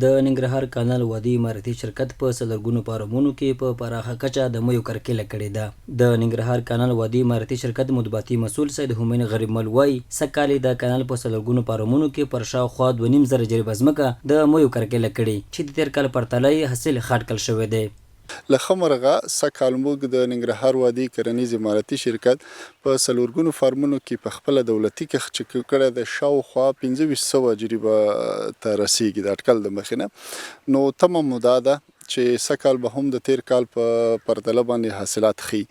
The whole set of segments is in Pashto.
د ننګرهار کانال وادي اماراتي شرکت په سلګونو فارمونو کې په پراخه کچه د میو کرکیله کړې ده. د ننګرهار کانال وادي اماراتي شرکت مطبوعاتي مسؤل سید همین غریبمل وایي سږ کال د کانال په سلګونو فارمونو کې پر شاوخوا 2.5 جریبه ځمکه د میو کرکیله کړې چې د تیر کال پرتله یې حاصل خاټکل شوی دی. له خمرغه سږ موږ د ننګرهار وادي کرنیز اماراتي شرکت په سلورګونو فارمونو کې په خپله دولتي کښت چې کړی د شاوخوا 1500 جریبه ته رسیږي د اټکل د مخې نه. نو تمه مو دا ده چې سږ کال به هم د تیر کال په پرتله باندې حاصلات ښیي.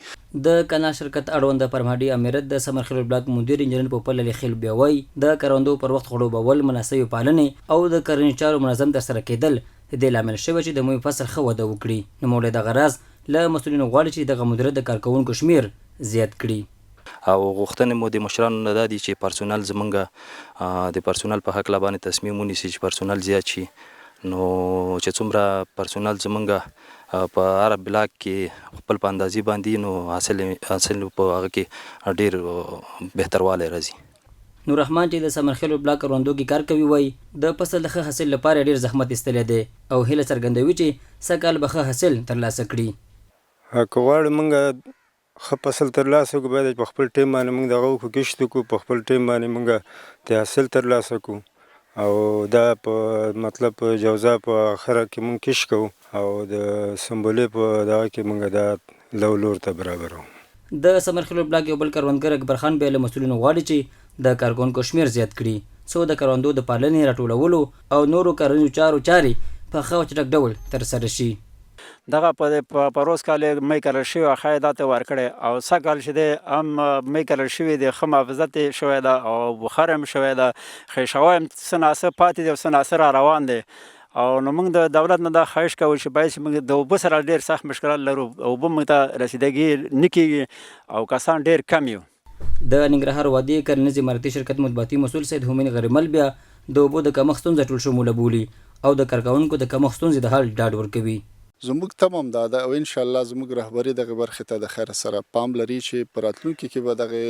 د کانال شرکت اړوند پرمهاډي امیرت د سمرخیل بلاک مدیر انجنیر پوپل علي خیل بیا وایي د کروندو پر وخت خړوبول، مناسبې پالنې او د کرنې چارو منظم ترسره کېدل د دې لامل شوی چې د میوې فصل ښه وده وکړي. نوموړی دغه راز له مسؤلینو غواړي چې دغه مدیریت د کارکوونکو شمیر زیات کړي. او غوښتنې مو د مشرانو نه دا دي چې پرسونل زمونږ د پرسونل په حق باندې تصمیم ونیسي چې پرسونل زیات شي. نو چې څومره پرسونل زمونږ په هر بلاک کې خپل په اندازې باندې نو حاصل په هغه کې ډېر بهتروالی راځي. نور رحمان چې د سمرخیلو بلاک کروندو کې کار کوي وایي د فصل د ښه حاصل لپاره ډېر زحمت ایستلی دی او هیله څرګندوي چې سږ کال به ښه حاصل ترلاسه کړي. که غواړو موږ ښه فصل ترلاسه کړو باید په خپل ټیم باندې موږ دغه وکړو، کښت وکړو، په خپل ټیم باندې موږ د حاصل ترلاسه کړو او دا په مطلب په جوزا په اخره کې موږ کښت کوو او د سنبلې په دغه کې موږ دا لور ته برابرو. د سمرخیلو بلاک یو بل کروندګر اکبر خان بیا له مسؤلینو غواړي چې د کارکوونکو شمیر زیات کړي څو د کروندو د پالنې، راټولولو او نورو کرنیزو چارو چارې په ښه او چټک ډول ترسره شي. دغه په روز کال می کرل شوی ښایي دا ته ورکړی او سږ کال چې دی هم می کرل شوی دی، ښه محافظت یې شوی ده او بخار هم شوی ده، ښیښاوی هم څه ناڅه پاتې دی او څه ناڅه را روان دی. او نو موږ د دولت نه دا خواهش کوو چې باید چې موږ د اوبه سره ډېر سخت مشکلات لرو، اوبه موږ ته رسیدګي نه کېږي او کسان ډېر کم یو. د ننګرهار وادي کرنیز اماراتي شرکت مطبوعاتي مسؤل سید همین غریبمل بیا د اوبو د کمښت ستونزه ټول شموله بولي او د کارکوونکو د کمښت ستونزې د حل ډاډ ورکوي. زموږ تمه هم دا ده او انشاءالله زموږ رهبري دغه برخې ته د خیر سره پام لري چې په راتلونکي کې به دغه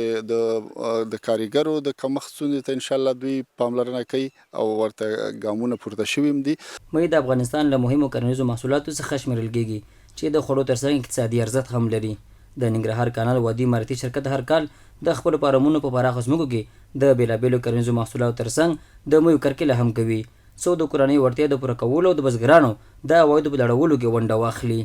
د کاریګرو د کمښت ستونزې ته انشاءالله دوی پاملرنه کوي او ورته ګامونه پورته شوي هم دي. مۍ د افغانستان له مهمو کرنیزو محصولاتو څخه شمیرل کېږي چې د خوړو ترڅنګ اقتصادي ارزښت هم لري. د ننګرهار کانال وادي اماراتي شرکت هر کال د خپلو فارمونو په پراخو ځمکو کې د بېلابېلو کرنیزو محصولاتو ترڅنګ د میوو کرکیله هم کوي څو د کورنۍ وړتیا د پوره کولو او د بزګرانو د عوایدو په لوړولو کې ونډه واخلي.